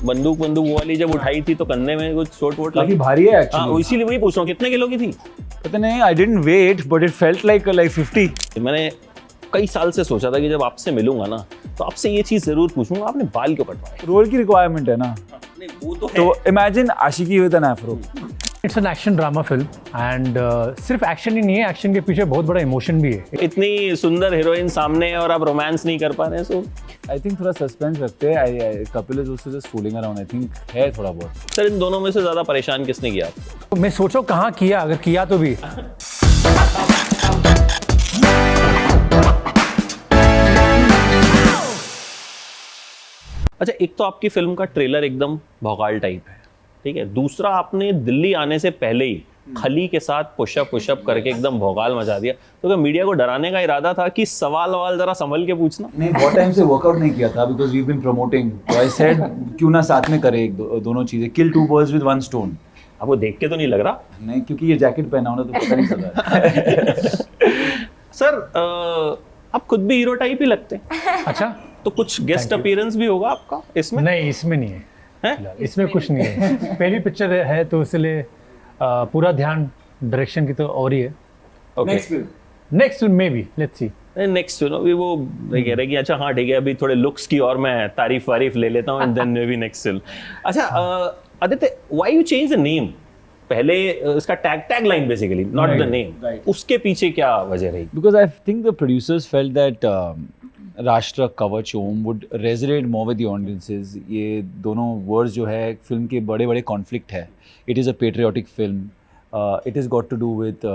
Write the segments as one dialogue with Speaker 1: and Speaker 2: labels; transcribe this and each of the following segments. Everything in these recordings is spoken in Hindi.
Speaker 1: बंदूक वो वाली जब उठाई थी तो कंधे में कुछ चोट वोट
Speaker 2: काफी
Speaker 1: लगी?
Speaker 2: भारी है
Speaker 1: हाँ,
Speaker 2: एक्चुअली।
Speaker 1: इसीलिए वही पूछ रहा हूँ, कितने किलो की थी?
Speaker 2: पता नहीं, I didn't weight but it felt like 50।
Speaker 1: मैंने कई साल से सोचा था कि जब आपसे मिलूंगा ना तो आपसे ये चीज जरूर पूछूंगा, आपने बाल क्यों कटवाए?
Speaker 2: रोल की रिक्वायरमेंट है ना,
Speaker 1: नहीं, वो तो है।
Speaker 2: तो imagine Aashiqui with an afro.
Speaker 3: It's an action drama film and सिर्फ एक्शन ही नहीं है, एक्शन के पीछे बहुत बड़ा इमोशन भी है।
Speaker 1: इतनी सुंदर हीरोइन सामने है और आप रोमांस नहीं कर पा रहे हैं, सो
Speaker 2: आई थिंक थोड़ा सस्पेंस रखते हैं। Kapil is also just fooling around, I think है थोड़ा बहुत।
Speaker 1: सर इन दोनों में से ज्यादा परेशान किसने किया आपको?
Speaker 3: तो मैं सोचो कहाँ किया, अगर किया तो भी।
Speaker 1: अच्छा, एक तो आपकी फिल्म का ट्रेलर एकदम भौकाल टाइप है, ठीक है। दूसरा, आपने दिल्ली आने से पहले ही खली के साथ पुशअप करके एकदम भौकाल मचा दिया। तो क्या मीडिया को डराने का इरादा था कि सवाल जरा संभल के पूछना?
Speaker 2: नहीं, बहुत टाइम से वर्कआउट नहीं किया था बिकॉज वी बीन प्रमोटिंग, तो आई सेड क्यों ना साथ में करें दोनों चीजें, kill two birds with one stone.
Speaker 1: आपको देख के तो नहीं लग रहा?
Speaker 2: नहीं, क्योंकि ये जैकेट पहना हो ना तो पता नहीं चल रहा।
Speaker 1: सर आप खुद भी हीरो टाइप ही लगते हैं।
Speaker 3: अच्छा,
Speaker 1: तो कुछ गेस्ट अपीयरेंस भी होगा आपका इसमें?
Speaker 3: नहीं इसमें नहीं है,
Speaker 1: हैं?
Speaker 3: इसमें कुछ नहीं है। पहली पिक्चर है तो इसलिए पूरा ध्यान डायरेक्शन की तो और ही है।
Speaker 1: Okay,
Speaker 3: next film may be, let's see.
Speaker 1: Next अभी वो कह रहे कि अच्छा हाँ ठीक है, अभी थोड़े लुक्स की और मैं तारीफ ले लेता हूँ and then maybe next फिल्म। अच्छा Aditya, why you change the name? पहले इसका tagline basically, not the name, उसके पीछे क्या वजह रही?
Speaker 2: Because I think the producers felt that राष्ट्र कवच ओम would resonate more with the audiences. ये दोनों वर्ड्स जो है फिल्म के बड़े बड़े कॉन्फ्लिक्ट है। It is a patriotic film. It has got to do with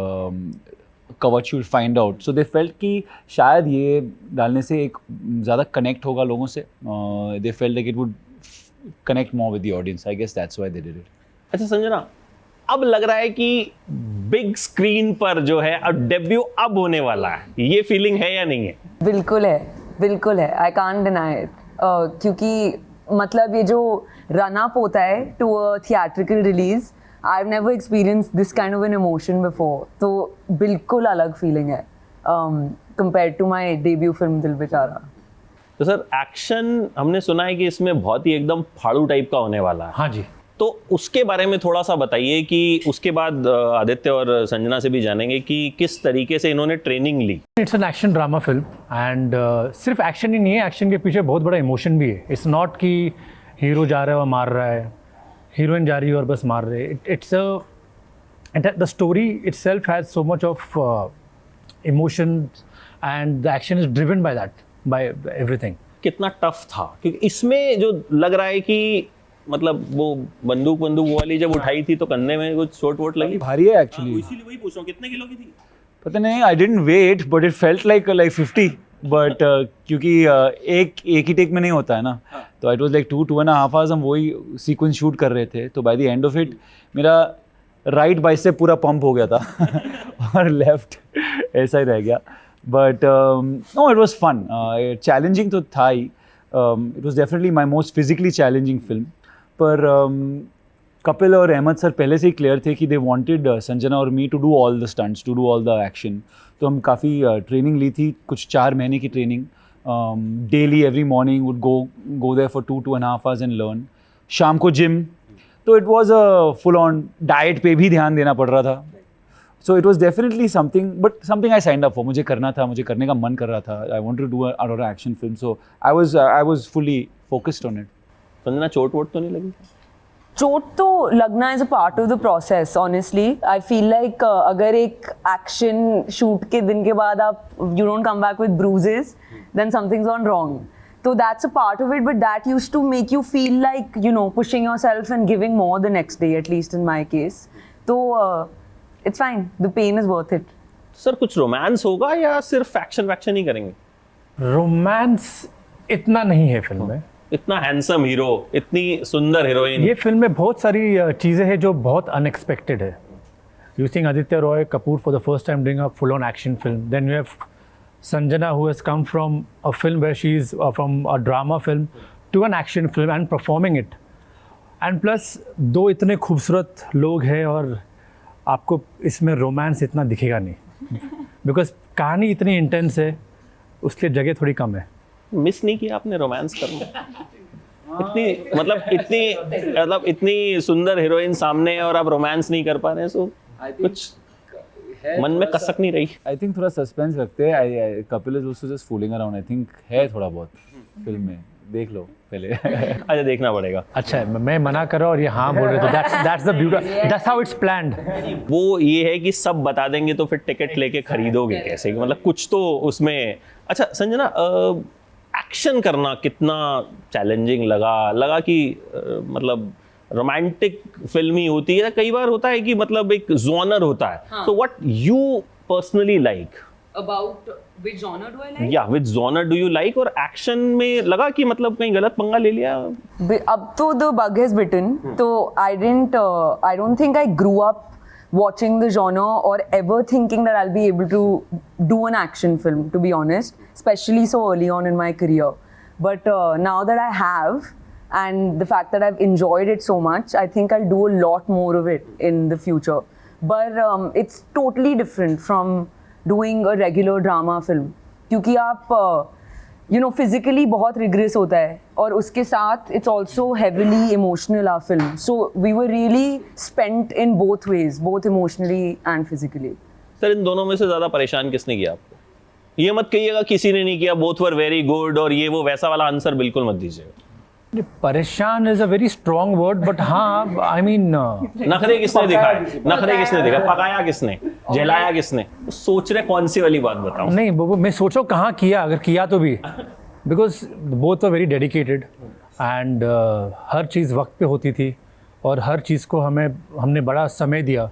Speaker 2: कवच, you'll find out. So they felt कि शायद ये डालने से एक ज़्यादा कनेक्ट होगा लोगों से। They felt like it would connect more with the audience. I guess that's why they did it.
Speaker 1: अच्छा संजना, अब लग रहा है कि बिग स्क्रीन पर जो है अब डेब्यू अब होने वाला है, ये फीलिंग है या नहीं है?
Speaker 4: बिल्कुल है, बिल्कुल है। आई कांट डिनाई इट, क्योंकि मतलब ये जो रन अप होता है to a theatrical release, I have never experience this kind of an emotion before, तो बिल्कुल अलग फीलिंग है compare to my debut film Dil Bechara.
Speaker 1: तो सर एक्शन हमने सुना है कि इसमें बहुत ही एकदम फाड़ू टाइप का होने वाला है,
Speaker 3: हाँ जी।
Speaker 1: तो उसके बारे में थोड़ा सा बताइए कि उसके बाद आदित्य और संजना से भी जानेंगे कि किस तरीके से इन्होंने ट्रेनिंग ली।
Speaker 3: It's an action drama film and सिर्फ एक्शन ही नहीं है, एक्शन के पीछे बहुत बड़ा इमोशन भी है। इट्स नॉट कि हीरो जा रहा है और मार रहा है, हीरोइन जा रही है और बस मार रहे हैं। It's the story itself has so much of emotion and the action is driven by that, bye everything.
Speaker 1: कितना टफ था, क्योंकि इसमें जो लग रहा है कि मतलब वो बंदूक वो वाली जब उठाई थी तो कंधे में कुछ चोट वोट लगी?
Speaker 2: भारी है एक्चुअली।
Speaker 1: इसीलिए वही पूछ रहा हूँ, कितने किलो की थी?
Speaker 2: पता नहीं, I didn't weight but it felt like 50। But क्योंकि एक ही टेक में नहीं होता है ना, तो इट वाज लाइक 2.5 hours हम वही सीक्वेंस शूट कर रहे थे। तो by the end of it मेरा राइट बाइसेप पूरा पंप हो गया था और लेफ्ट ऐसा ही रह गया। But no, it was fun, challenging तो था ही। It was definitely my most physically challenging फिल्म। पर कपिल और अहमद सर पहले से ही क्लियर थे कि दे वांटेड संजना और me to do all the stunts, to do all the action. तो हम काफ़ी ट्रेनिंग ली थी, कुछ 4 महीने की training. Daily every morning would go there for 2.5 hours and learn. शाम को जिम, तो it was a full on diet पे भी ध्यान देना पड़ रहा था। So it was definitely something, but something I signed up for. मुझे करना था, मुझे करने का मन कर रहा था। I wanted to do a action film, so I was fully focused on it.
Speaker 1: Sanjana, चोट वोट तो नहीं लगी?
Speaker 4: चोट तो लगना is a part of the process. Honestly I feel like अगर एक एक्शन शूट के दिन के बाद आप you don't come back with bruises, then something's gone wrong. So that's a part of it, but that used to make you feel like, you know, pushing yourself and giving more the next day, at least in my case. So it's fine. The pain is worth it.
Speaker 1: Sir कुछ रोमांस होगा या सिर्फ एक्शन ही करेंगे?
Speaker 3: रोमांस इतना नहीं है फिल्म में।
Speaker 1: इतना हैंडसम हीरो, इतनी सुंदर हीरोइन,
Speaker 3: ये फिल्म में बहुत सारी चीज़ें हैं जो बहुत अनएक्सपेक्टेड है। You seeing Aditya Roy Kapur for the first time doing a full on action film, then you have Sanjana, who has come from a film where she's from a drama film to an action film and performing it. And plus दो इतने खूबसूरत लोग हैं और आपको इसमें रोमांस इतना दिखेगा नहीं बिकॉज कहानी इतनी इंटेंस है, उसके लिए जगह थोड़ी कम है।
Speaker 1: मिस नहीं किया आपने रोमांस करना? मतलब इतनी सुंदर हीरोइन सामने है और आप रोमांस नहीं कर पा रहे हैं, सो कुछ मन में कसक नहीं रही।
Speaker 2: आई थिंक थोड़ा सस्पेंस रखते हैं। Kapil is also just fooling around, I think है थोड़ा बहुत फिल्म में, देख लो पहले।
Speaker 1: अच्छा, देखना पड़ेगा।
Speaker 3: अच्छा, मैं मना कर रहा हूँ और ये हाँ बोल रहे, तो that's the beauty, that's how it's planned.
Speaker 1: वो ये है कि सब बता देंगे तो फिर टिकट लेके खरीदोगे कैसे, मतलब कुछ तो उसमें। अच्छा संजना, एक्शन करना कितना चैलेंजिंग लगा कि मतलब रोमांटिक फिल्म ही होती है, कई बार होता है कि मतलब एक जॉनर होता है, तो what you personally like
Speaker 4: About which genre do I like?
Speaker 1: या विच जॉनर डू यू लाइक, और एक्शन में लगा कि मतलब कहीं गलत पंगा ले लिया?
Speaker 4: अब तो the bug has bitten, so I don't think I grew up watching the genre or ever thinking that I'll be able to do an action film, to be honest, especially so early on in my career. But now that I have, and the fact that I've enjoyed it so much, I think I'll do a lot more of it in the future. But it's totally different from doing a regular drama film, क्योंकि आप physically बहुत rigorous होता है, और उसके साथ it's also heavily emotional our film. So we were really spent in both ways, both emotionally and physically.
Speaker 1: Sir, इन दोनों में से ज्यादा परेशान किसने किया आपको? ये मत कहिएगा किसी ने नहीं किया, बोथ वर वेरी गुड, और ये वो वैसा वाला आंसर बिल्कुल मत दीजिएगा।
Speaker 3: परेशान is a very strong word, but हाँ, I mean
Speaker 1: नखरे किसने दिखाए, पकाया किसने, जलाया किसने? सोच रहे कौन सी वाली बात बताऊं?
Speaker 3: नहीं, वो मैं सोचो कहाँ किया, अगर किया तो भी, because both were very dedicated and हर चीज़ वक्त पे होती थी, और हर चीज़ को हमने बड़ा समय दिया,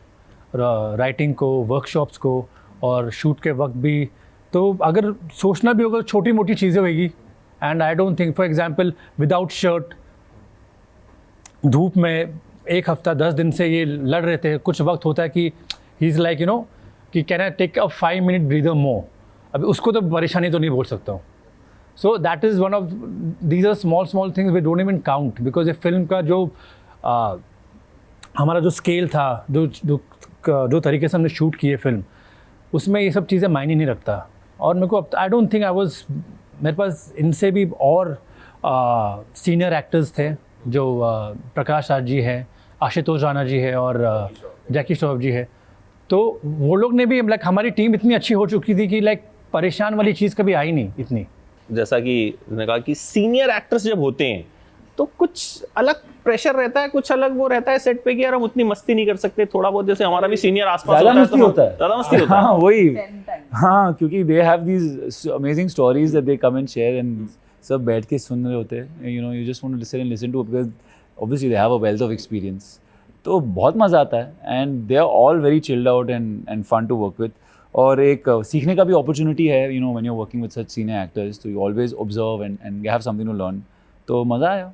Speaker 3: राइटिंग को, वर्कशॉप्स को, और शूट के वक्त भी। तो अगर सोचना भी होगा, छोटी मोटी चीज़ें होगी, and I don't think, for example without shirt धूप में 1 हफ्ता 10 दिन से ये लड़ रहे थे, कुछ वक्त होता है कि ही इज़ लाइक कि can I take a 5 minute breather more, अभी उसको तो परेशानी तो नहीं बोल सकता हूँ। So that is one of these are small things we don't even count, because ये फिल्म का जो हमारा जो स्केल था, जो तरीके से हमने शूट किए फिल्म, उसमें ये सब चीज़ें मायने नहीं रखता। और मेरे को आई डोंट थिंक मेरे पास इनसे भी और सीनियर एक्टर्स थे, जो प्रकाश राज जी है, आशुतोष राणा जी है, और जैकी श्रॉफ जी है। तो वो लोग ने भी, लाइक हमारी टीम इतनी अच्छी हो चुकी थी कि लाइक परेशान वाली चीज़ कभी आई नहीं इतनी।
Speaker 1: जैसा कि मैंने कहा कि सीनियर एक्टर्स जब होते हैं तो कुछ अलग प्रेशर रहता है, कुछ अलग वो रहता है सेट पे कि यार हम उतनी मस्ती नहीं कर सकते, थोड़ा बहुत। जैसे हमारा भी सीनियर आसपास
Speaker 2: ज़्यादा मस्ती होता है। हाँ वही, हाँ, क्योंकि they have these amazing stories that they come and share, and सब बैठ के सुन रहे होते हैं, you just want to listen to, because obviously they have a wealth of experience. तो बहुत मज़ा आता है, and they are all very chilled out and fun to work with. और एक सीखने का भी अपॉर्चुनिटी है, when you are working with such senior actors, तो you always observe and you have something to learn. तो मज़ा आया।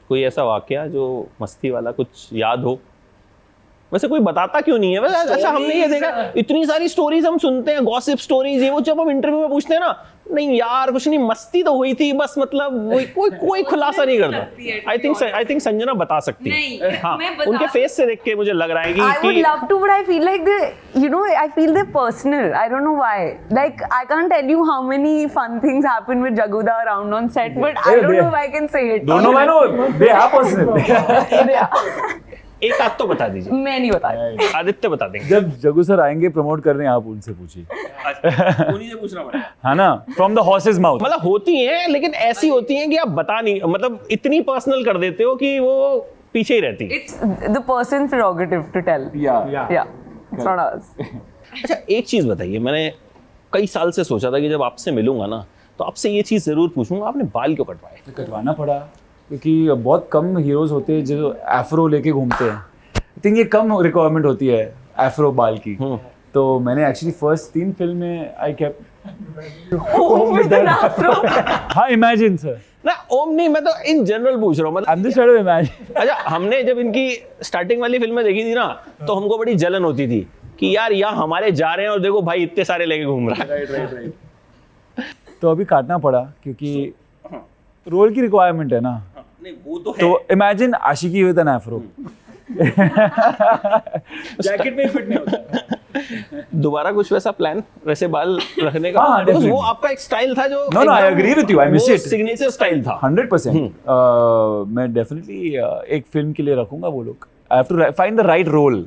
Speaker 1: कोई ऐसा वाकया जो मस्ती वाला कुछ याद हो? वैसे कोई बताता क्यों नहीं है? वैसे अच्छा, हमने ये देखा, इतनी सारी स्टोरीज हम सुनते हैं, गॉसिप स्टोरीज, ये वो, जब हम इंटरव्यू में पूछते हैं ना, नहीं यार कुछ नहीं, मस्ती तो हुई थी बस, मतलब कोई खुलासा नहीं करता। आई थिंक संजना बता सकती है। हाँ, उनके फेस से देख के मुझे लग रहा है कि
Speaker 4: I would love to, but I feel like I feel they're personal. I don't know why. Like I can't tell you how many fun things happen with Jaguda around on set, but I don't know if I can say it.
Speaker 2: Don't know, I know they are personal.
Speaker 1: एक आध तो बता दीजिए।
Speaker 4: मैं नहीं बता।
Speaker 1: आदित्य बता देंगे।
Speaker 2: जब जगू सर आएंगे प्रमोट करने, आप उनसे पूछिए।
Speaker 1: उन्हीं से पूछना पड़ेगा,
Speaker 2: हाँ ना, फ्रॉम द हॉर्सेस माउथ।
Speaker 1: मतलब होती हैं, लेकिन ऐसी होती हैं कि आप बता नहीं, मतलब इतनी पर्सनल कर देते हो कि वो पीछे ही रहती है।
Speaker 4: It's the person's prerogative to tell. Yeah. It's not ours.
Speaker 1: अच्छा, एक चीज बताइए, मैंने कई साल से सोचा था कि जब आपसे मिलूंगा ना, तो आपसे ये चीज जरूर पूछूंगा, आपने बाल क्यों कटवाए?
Speaker 2: कटवाना पड़ा क्योंकि बहुत कम हीरोज होते हैं जो एफ्रो लेके घूमते हैं। आई थिंक ये कम रिक्वायरमेंट होती है एफ्रो बाल की। तो मैंने एक्चुअली फर्स्ट 3 फिल्म में आई केप्ट। हाँ, इमेजिन सर
Speaker 1: ना, ओम नहीं, मैं तो इन जनरल पूछ रहा हूँ, मतलब
Speaker 2: I am just trying to imagine.
Speaker 1: अच्छा, हमने जब इनकी स्टार्टिंग वाली फिल्में देखी थी ना, तो हमको बड़ी जलन होती थी कि यार यहाँ हमारे जा रहे हैं और देखो भाई इतने सारे लेके घूम रहा है।
Speaker 2: राइट। तो अभी काटना पड़ा क्योंकि रोल की रिक्वायरमेंट है ना।
Speaker 1: नहीं, वो तो है।
Speaker 2: तो imagine Aashiqui with an afro.
Speaker 1: Jacket में फिट नहीं होता। दोबारा कुछ वैसा प्लान वैसे बाल रखने का?
Speaker 2: हाँ,
Speaker 1: Because
Speaker 2: definitely.
Speaker 1: वो आपका एक स्टाइल था जो
Speaker 2: No, I agree with you. I miss it.
Speaker 1: Signature style था।
Speaker 2: 100%. मैं डेफिनेटली एक फिल्म के लिए रखूंगा वो लोग. I have to find the right role.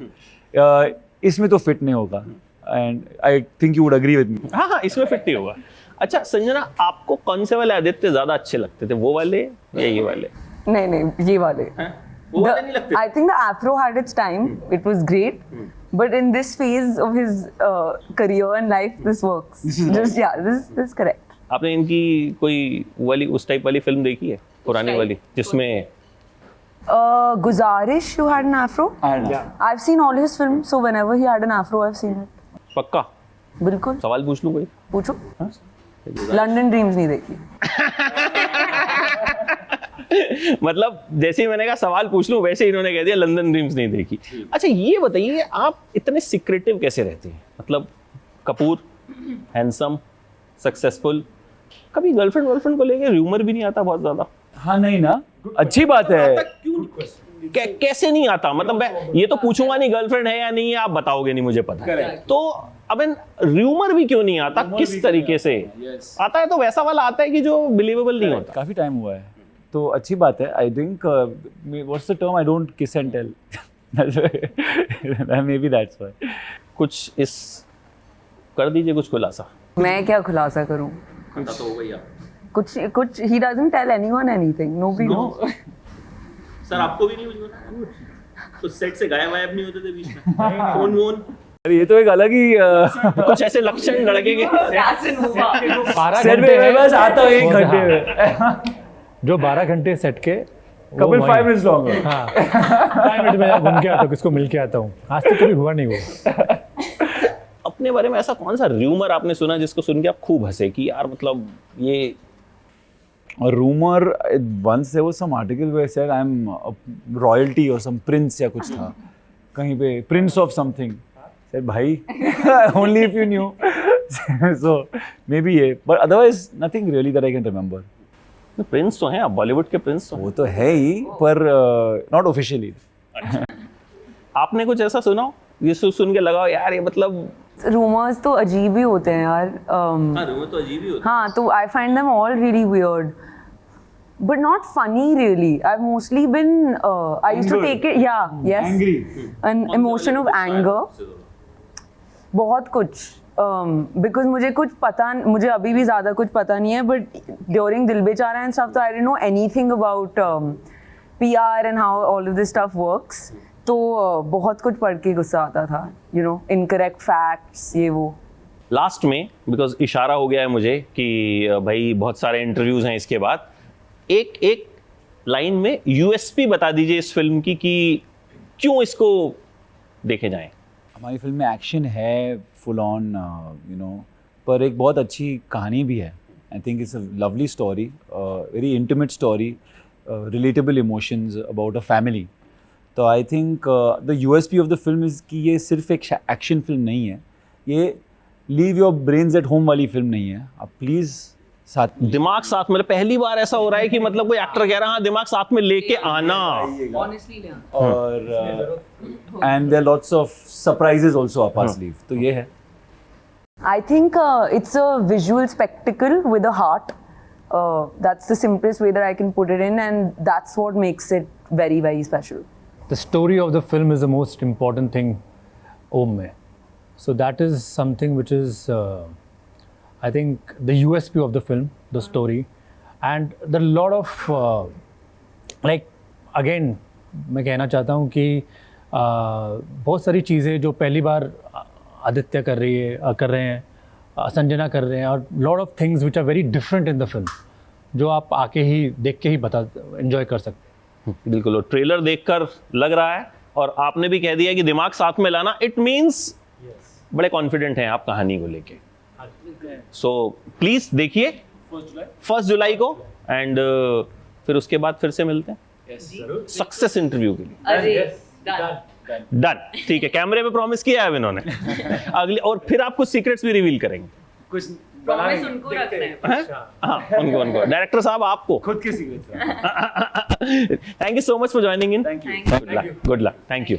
Speaker 2: इसमें तो फिट नहीं होगा. And I think you would agree with me.
Speaker 1: हाँ, इसमें फिट नहीं होगा। अच्छा संजना, आपको कौन से वाले आदित्य ज्यादा अच्छे लगते थे, वो वाले या ये वाले?
Speaker 4: नहीं, ये वाले.
Speaker 1: वो वाले नहीं लगते?
Speaker 4: I think the afro had its time. It was great. But in this phase of his career and life, this works.
Speaker 2: This is
Speaker 4: this is correct.
Speaker 1: आपने इनकी कोई वाली उस टाइप वाली फिल्म देखी है, पुरानी वाली, जिसमें
Speaker 4: Guzarish, you had an afro? I've seen all his films, so whenever he had an afro, I've seen it.
Speaker 1: पक्का?
Speaker 4: बिल्कुल.
Speaker 1: सवाल पूछ लूं कोई?
Speaker 4: पूछो. लंदन ड्रीम्स नहीं देखी.
Speaker 1: मतलब जैसे ही मैंने कहा सवाल पूछ लूं, वैसे ही इन्होंने कह दिया लंदन ड्रीम्स नहीं देखी। अच्छा ये बताइए, आप इतने सीक्रेटिव कैसे रहते हैं? मतलब कपूर, हैंडसम, सक्सेसफुल, कभी गर्लफ्रेंड को लेके र्यूमर भी नहीं आता बहुत ज्यादा?
Speaker 2: हाँ नहीं ना, अच्छी बात है.
Speaker 1: कैसे नहीं आता? मतलब मैं ये तो पूछूंगा नहीं गर्लफ्रेंड है या नहीं है, आप बताओगे नहीं, मुझे पता है। तो अब र्यूमर भी क्यों नहीं आता? किस तरीके से आता है? तो वैसा वाला आता है कि जो बिलीवेबल नहीं होता।
Speaker 2: काफी टाइम हुआ है, तो अच्छी बात है. I think what's the term, I don't kiss and tell. Maybe that's why.
Speaker 1: कुछ इस कर दीजिए कुछ खुलासा।
Speaker 4: मैं क्या खुलासा करूं?
Speaker 1: पता तो हो गई आप।
Speaker 4: कुछ he doesn't tell anyone anything. Nobody knows.
Speaker 1: Sir आपको भी नहीं हुआ? तो सेट से गायब नहीं होते थे बीच में? फोन वोन?
Speaker 2: अरे ये तो एक अलग ही
Speaker 1: कुछ ऐसे लक्षण लड़के के?
Speaker 2: सेट पे मैं बस आता हूँ 1 घंटे में.
Speaker 3: जो 12 घंटे सेट के
Speaker 2: कपिल 5 मिनट्स लॉन्ग.
Speaker 3: हाँ 5 मिनट में घूम के आता हूँ, किसको मिल के आता हूँ. आज तक कभी हुआ नहीं वो.
Speaker 1: अपने बारे में ऐसा कौन सा र्यूमर आपने सुना जिसको सुन के आप खूब हंसे कि यार मतलब ये?
Speaker 2: और rumour, once there was some article where said I'm a royalty or some prince या कुछ था कहीं पे, prince of something. said भाई only if you knew. So maybe ये, but otherwise nothing really that I can remember.
Speaker 1: Prince तो हैं आप, बॉलीवुड के प्रिंस तो।
Speaker 2: वो तो है ही, पर नॉट ऑफिशियली.
Speaker 1: आपने कुछ ऐसा सुना हो जिसको सुन के लगा यार ये मतलब?
Speaker 4: रूमर्स तो अजीब ही होते हैं यार.
Speaker 1: हाँ रूमर तो अजीब ही होते हैं.
Speaker 4: हाँ, तो I find them all really weird, but not funny really. I've mostly been I used to take it,
Speaker 2: Angry.
Speaker 4: an emotion of anger. बहुत कुछ because मुझे अभी भी ज़्यादा कुछ पता नहीं है, but during दिल बेचारा and stuff, so I didn't know anything about PR and how all of this stuff works. तो बहुत कुछ पढ़ के गुस्सा आता था, you know, incorrect facts, ये वो.
Speaker 1: लास्ट में बिकॉज इशारा हो गया है मुझे कि भाई बहुत सारे इंटरव्यूज हैं इसके बाद, एक लाइन में यूएसपी बता दीजिए इस फिल्म की कि क्यों इसको देखे जाएं.
Speaker 2: हमारी फिल्म में एक्शन है फुल ऑन, यू नो, पर एक बहुत अच्छी कहानी भी है. I think it's a lovely story, very intimate story, relatable emotions about a family. तो I think the USP of the film is कि ये सिर्फ एक एक्शन फिल्म नहीं है, ये leave your brains at home वाली फिल्म नहीं है. आप प्लीज़ साथ
Speaker 1: दिमाग साथ में, पहली बार ऐसा हो रहा है कि मतलब कोई एक्टर कह रहा है हाँ दिमाग साथ में लेके आना.
Speaker 2: और and there lots of surprises also up our sleeve. तो ये है.
Speaker 4: I think it's a visual spectacle with a heart. That's the simplest way that I can put it in, and that's what makes it very, very special.
Speaker 3: The story of the film is the most important thing Om mein. So that is something which is I think the USP of the film, the story, and the lot of like again मैं कहना चाहता हूँ कि बहुत सारी चीज़ें जो पहली बार आदित्य कर रहे हैं, संजना कर रहे हैं, और lot of things which are very different in the film, जो आप आके ही देख के ही एंजॉय कर सकते हैं.
Speaker 1: बिल्कुल. और ट्रेलर देखकर लग रहा है, और आपने भी कह दिया कि दिमाग साथ में लाना, इट मीन्स बड़े कॉन्फिडेंट हैं आप कहानी को लेके. सो प्लीज देखिए 1 जुलाई को, एंड फिर उसके बाद फिर से मिलते हैं सक्सेस इंटरव्यू के लिए. डन. ठीक है, कैमरे पे प्रॉमिस किया है इन्होंने. अगली और फिर आप कुछ सीक्रेट्स भी रिवील करेंगे.
Speaker 2: कुछ
Speaker 4: प्रॉमिस उनको रखना है.
Speaker 1: हाँ उनको डायरेक्टर साहब आपको
Speaker 2: खुद के secrets.
Speaker 1: Thank you so much for joining in.
Speaker 2: Thank you.
Speaker 1: Good luck. Thank you.